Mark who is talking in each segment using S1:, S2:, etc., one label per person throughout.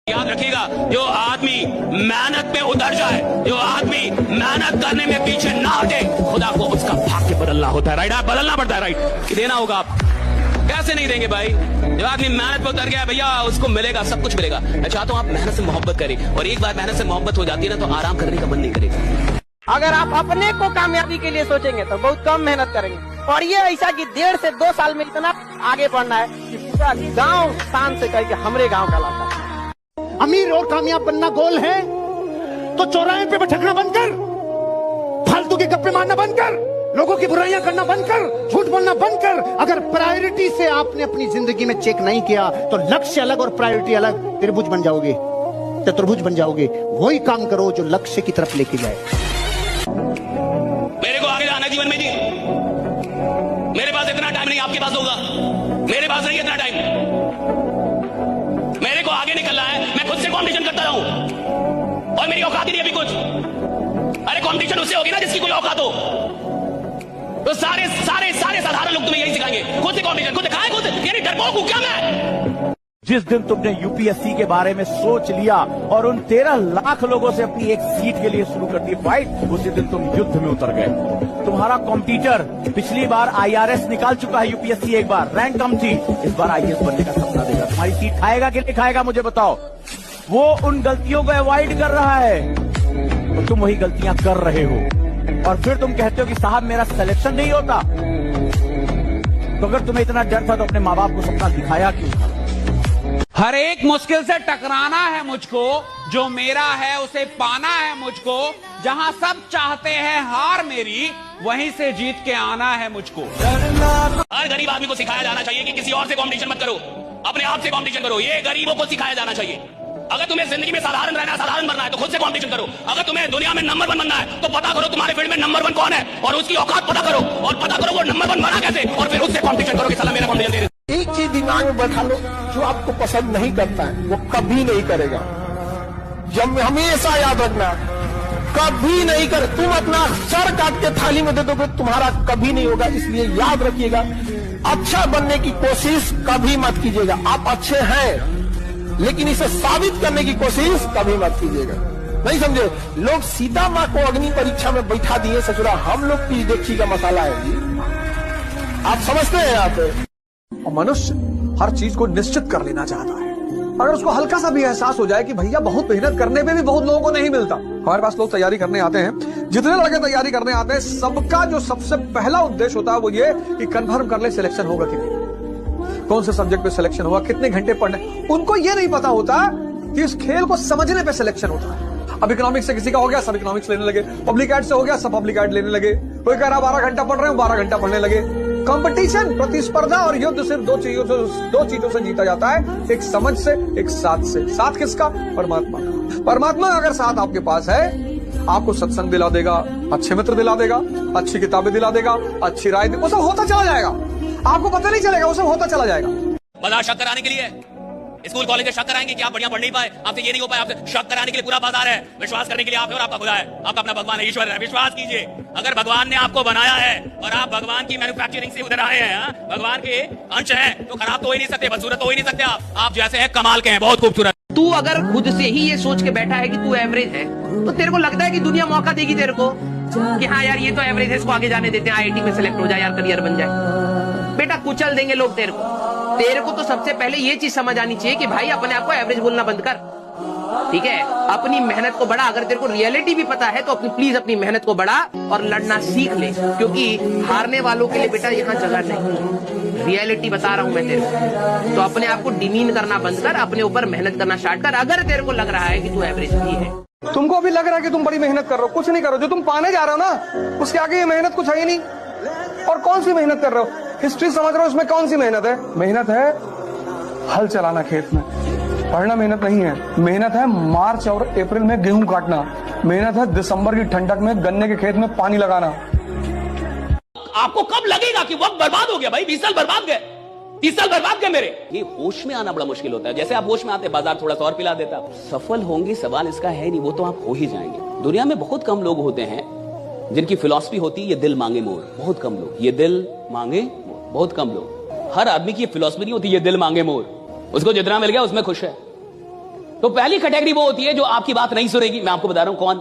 S1: याद रखिएगा, जो आदमी मेहनत में उतर जाए, जो आदमी मेहनत करने में पीछे ना हटे, खुदा को उसका भाग्य बदलना होता है। राइट, आप बदलना पड़ता है। राइट, कि देना होगा। आप कैसे नहीं देंगे भाई? जो आदमी मेहनत पे उतर गया भैया, उसको मिलेगा, सब कुछ मिलेगा। मैं चाहता हूं आप मेहनत से मोहब्बत करें, और एक बार मेहनत से मोहब्बत हो जाती है ना, तो आराम करने का मन नहीं करेगा।
S2: अगर आप अपने को कामयाबी के लिए सोचेंगे तो बहुत कम मेहनत करेंगे, और ये ऐसा कि 1.5 से 2 साल में इतना आगे बढ़ना है कि पूरा गांव शान से कहे कि हमरे गांव का लाता है।
S3: अमीर और कामयाब बनना गोल है तो चौराहे पे भटकना बंद कर, फालतू के गप्पे मारना बंद कर, लोगों की बुराइयां करना बंद कर, झूठ बोलना बंद कर। अगर प्रायोरिटी से आपने अपनी जिंदगी में चेक नहीं किया तो लक्ष्य अलग और प्रायोरिटी अलग, त्रिभुज बन जाओगे, चतुर्भुज बन जाओगे। वही काम करो जो लक्ष्य की तरफ लेके जाए।
S1: मेरे को आगे जाना जीवन में जी, मेरे पास इतना टाइम नहीं, आपके पास होगा। मेरे पास नहीं इतना टाइम, मेरे को आगे निकलना है। मैं खुद से कंपटीशन करता रहूं, और मेरी औकात ही नहीं अभी कुछ। अरे कंपटीशन उससे होगी ना जिसकी कोई औकात हो। तो सारे सारे सारे साधारण लोग तुम्हें यही सिखाएंगे, खुद से कंपटीशन, खुद दिखाए, खुद यानी डरपोक हूं क्या मैं?
S4: जिस दिन तुमने यूपीएससी के बारे में सोच लिया और उन 13 लाख लोगों से अपनी एक सीट के लिए शुरू कर दी फाइट, उसी दिन तुम युद्ध में उतर गए। तुम्हारा कॉम्पिटिटर पिछली बार आईआरएस निकाल चुका है, यूपीएससी एक बार रैंक कम थी, इस बार आईएएस बनने का सपना देगा। तुम्हारी सीट खाएगा कि नहीं खाएगा मुझे बताओ। वो उन गलतियों को अवॉइड कर रहा है, तो तुम वही गलतियां कर रहे हो, और फिर तुम कहते हो कि साहब मेरा सिलेक्शन नहीं होता। तो अगर तुम्हें इतना डर था तो अपने माँ बाप को सपना दिखाया क्यों?
S5: हर एक मुश्किल से टकराना है मुझको, जो मेरा है उसे पाना है मुझको। जहां सब चाहते हैं हार मेरी, वहीं से जीत के आना है मुझको।
S1: हर गरीब आदमी को सिखाया जाना चाहिए कि किसी और से कंपटीशन मत करो, अपने आप से कंपटीशन करो। ये गरीबों को सिखाया जाना चाहिए। अगर तुम्हें जिंदगी में साधारण रहना, साधारण बनना है, तो खुद से कंपटीशन करो। अगर तुम्हें दुनिया में नंबर 1 बनना है, तो पता करो तुम्हारे फील्ड में नंबर 1 कौन है, और उसकी औकात पता करो, और पता करो वो नंबर 1 बना कैसे, और फिर उससे कंपटीशन करो कि साला मेरा कंपटीशन दे।
S6: एक चीज दिमाग में बैठा लो, जो आपको पसंद नहीं करता है वो कभी नहीं करेगा। जब हमेशा याद रखना, कभी नहीं कर। तुम अपना सर काट के थाली में दे दोगे, तुम्हारा कभी नहीं होगा। इसलिए याद रखिएगा, अच्छा बनने की कोशिश कभी मत कीजिएगा। आप अच्छे हैं, लेकिन इसे साबित करने की कोशिश कभी मत कीजिएगा। नहीं समझे? लोग सीता माँ को अग्नि परीक्षा में बैठा दिए ससुरा, हम लोग की देखी का मसाला है जी। आप समझते हैं? आप
S7: मनुष्य हर चीज को निश्चित कर लेना चाहता है। अगर उसको हल्का सा भी एहसास हो जाए कि भैया बहुत मेहनत करने में भी बहुत लोगों को नहीं मिलता। हमारे पास लोग तैयारी करने आते हैं, जितने लड़के तैयारी करने आते हैं, सबका जो सबसे पहला उद्देश्य होता है वो ये कि कंफर्म कर ले सिलेक्शन होगा कि नहीं, कौन से सब्जेक्ट पे सिलेक्शन होगा, कितने घंटे पढ़ने। उनको ये नहीं पता होता कि इस खेल को समझने पे सिलेक्शन होता है। अब इकोनॉमिक्स से किसी का हो गया, सब इकोनॉमिक्स लेने लगे। पब्लिक एड से हो गया, सब पब्लिक एड लेने लगे। कोई कह रहा 12 घंटा पढ़ रहे हो, 12 घंटा पढ़ने लगे। कंपटीशन, प्रतिस्पर्धा और युद्ध सिर्फ दो चीजों से जीता जाता है, एक समझ से, एक साथ से। साथ किसका? परमात्मा का। परमात्मा अगर साथ आपके पास है, आपको सत्संग दिला देगा, अच्छे मित्र दिला देगा, अच्छी किताबें दिला देगा, अच्छी राय, वो सब होता चला जाएगा। आपको पता नहीं चलेगा, वो सब होता चला जाएगा।
S1: बाजार शक कराने के लिए स्कूल कॉलेज में शक कराएंगे कि आप बढ़िया पढ़ नहीं पाए, आपसे ये नहीं हो पाए। आपसे शक कराने के लिए पूरा बाजार है। विश्वास करने के लिए आप है और आपका खुदा है, आपका अपना भगवान है, ईश्वर है। विश्वास कीजिए, अगर भगवान ने आपको बनाया है और आप भगवान की मैन्युफैक्चरिंग से उधर आए हैं, भगवान के अंश हैं, तो खराब तो हो ही नहीं सकते, बदसूरत तो हो ही नहीं सकते। आप जैसे हैं कमाल के हैं, बहुत खूबसूरत।
S2: तू अगर खुद से ही ये सोच के बैठा है कि तू एवरेज है, तो तेरे को लगता है कि दुनिया मौका देगी तेरे को कि हाँ यार ये तो एवरेज है, इसको आगे जाने देते हैं, आईआईटी में सिलेक्ट हो जाए यार, करियर बन जाए। बेटा कुचल देंगे लोग तेरे को। तेरे को तो सबसे पहले ये चीज समझ आनी चाहिए कि भाई अपने आप को एवरेज बोलना बंद कर, ठीक है? अपनी मेहनत को बढ़ा। अगर तेरे को रियलिटी भी पता है तो प्लीज अपनी मेहनत को बढ़ा और लड़ना सीख ले, क्योंकि हारने वालों के लिए बेटा यहाँ जगह नहीं। रियलिटी बता रहा हूं मैं तेरे को। तो अपने आप को डिमीन करना बंद कर, अपने ऊपर मेहनत करना स्टार्ट कर। अगर तेरे को लग रहा है कि तू एवरेज भी है,
S7: तुमको अभी लग रहा है कि तुम बड़ी मेहनत कर रहे हो, कुछ नहीं करो। जो तुम पाने जा रहे हो ना, उसके आगे ये मेहनत कुछ है ही नहीं। और कौन सी मेहनत कर रहे हो? हिस्ट्री समझ रहे हो, उसमें कौन सी मेहनत है? मेहनत है हल चलाना खेत में, पढ़ना मेहनत नहीं है। मेहनत है मार्च और अप्रैल में गेहूं काटना, मेहनत है दिसंबर की ठंडक में गन्ने के खेत में पानी लगाना।
S1: आपको कब लगेगा कि वक्त बर्बाद हो गया? भाई 20 साल बर्बाद गए, 30 साल बर्बाद गए मेरे। ये होश में आना बड़ा मुश्किल होता है। जैसे आप होश में आते, बाजार थोड़ा सा और पिला देता। सफल होंगे सवाल इसका है नहीं, वो तो आप हो ही जाएंगे। दुनिया में बहुत कम लोग होते हैं जिनकी फिलॉसफी होती है ये दिल मांगे मोर। बहुत कम लोग, ये दिल मांगे मोर, बहुत कम लोग। हर आदमी की ये फिलॉसफी नहीं होती ये दिल मांगे मोर। उसको जितना मिल गया उसमें खुश है। तो पहली कैटेगरी वो होती है जो आपकी बात नहीं सुनेगी, मैं आपको बता रहा हूं कौन,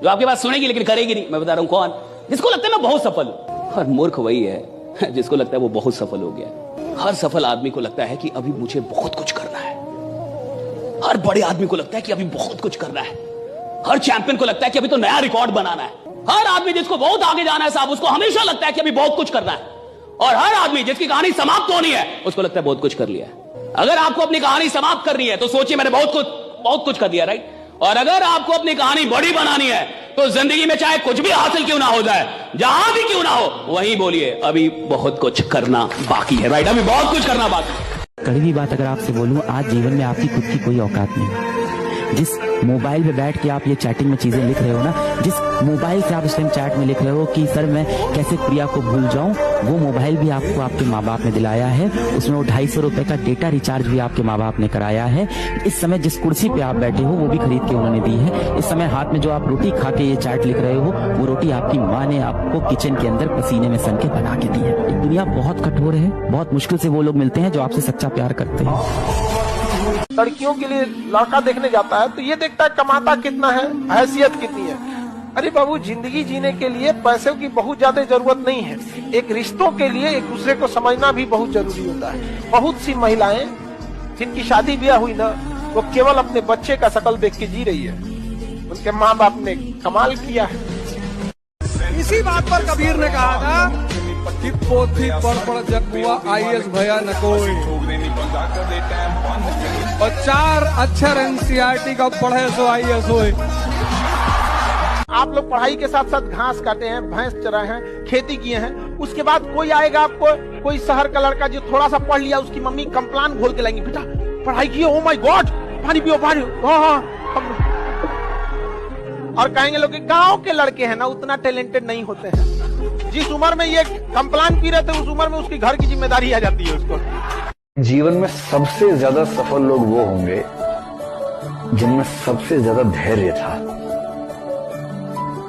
S1: जो आपकी बात सुनेगी लेकिन करेगी नहीं, मैं बता रहा हूं कौन, जिसको लगता है मैं बहुत सफल हूं। और मूर्ख वही है जिसको लगता है वो बहुत सफल हो गया। हर सफल आदमी को लगता है कि अभी मुझे बहुत कुछ करना है। हर बड़े आदमी को लगता है कि अभी बहुत कुछ करना है। हर चैंपियन को लगता है कि अभी तो नया रिकॉर्ड बनाना है। हर आदमी जिसको बहुत आगे जाना है साहब, उसको हमेशा लगता है कि अभी बहुत कुछ करना है। और हर आदमी जिसकी कहानी समाप्त होनी है, उसको लगता है बहुत कुछ कर लिया है। अगर आपको अपनी कहानी समाप्त करनी है तो सोचिए मैंने बहुत कुछ कर दिया, राइट। और अगर आपको अपनी कहानी बड़ी बनानी है तो जिंदगी में चाहे कुछ भी हासिल क्यों ना हो जाए, जहां भी क्यों ना हो, वहीं बोलिए अभी बहुत कुछ करना बाकी है, राइट। अभी बहुत कुछ करना बाकी है।
S8: कड़वी बात अगर आपसे बोलूं, आज जीवन में आपकी खुद की कोई औकात नहीं। जिस मोबाइल पे बैठ के आप ये चैटिंग में चीजें लिख रहे हो ना, जिस मोबाइल से आप इस टाइम चैट में लिख रहे हो कि सर मैं कैसे प्रिया को भूल जाऊं, वो मोबाइल भी आपको आपके माँ बाप ने दिलाया है। उसमें वो 250 रुपए का डेटा रिचार्ज भी आपके माँ बाप ने कराया है। इस समय जिस कुर्सी पे आप बैठे हो वो भी खरीद के उन्होंने दी है। इस समय हाथ में जो आप रोटी खा के ये चैट लिख रहे हो, वो रोटी आपकी माँ ने आपको किचन के अंदर पसीने में सन के बना के दी है। दुनिया बहुत कठोर है, बहुत मुश्किल से वो लोग मिलते हैं जो आपसे सच्चा प्यार करते हैं।
S6: लड़कियों के लिए लड़का देखने जाता है तो ये देखता है कमाता कितना है, हैसियत कितनी है। अरे बाबू, जिंदगी जीने के लिए पैसे की बहुत ज्यादा जरूरत नहीं है। एक रिश्तों के लिए एक दूसरे को समझना भी बहुत जरूरी होता है। बहुत सी महिलाएं जिनकी शादी ब्याह हुई ना, वो केवल अपने बच्चे का शकल देख के जी रही है। उनके माँ बाप ने कमाल किया है।
S9: इसी बात पर कबीर ने कहा था कि पोथी पढ़ जग हुआ IAS भया न कोई, और 4 अक्षर NCERT का पढ़े सो IAS होए।
S6: आप लोग पढ़ाई के साथ साथ घास काटे हैं, भैंस चराए हैं, खेती किए हैं, उसके बाद कोई आएगा आपको, कोई शहर का लड़का जो थोड़ा सा पढ़ लिया, उसकी मम्मी कंप्लान घोल के लाएंगी, बेटा पढ़ाई किए, ओ माय गॉड पानी पियो पानी। हाँ। और कहेंगे लोग कि गांव के लड़के हैं ना, उतना टैलेंटेड नहीं होते हैं। जिस उम्र में ये कंप्लान पी रहे थे, उस उम्र में उसकी घर की जिम्मेदारी आ जाती है उसको।
S10: जीवन में सबसे ज्यादा सफल लोग वो होंगे जिनमें सबसे ज्यादा धैर्य था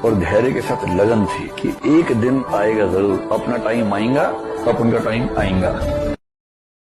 S10: और धैर्य के साथ लगन थी कि एक दिन आएगा जरूर, अपना टाइम आएगा, अपन का टाइम आएगा।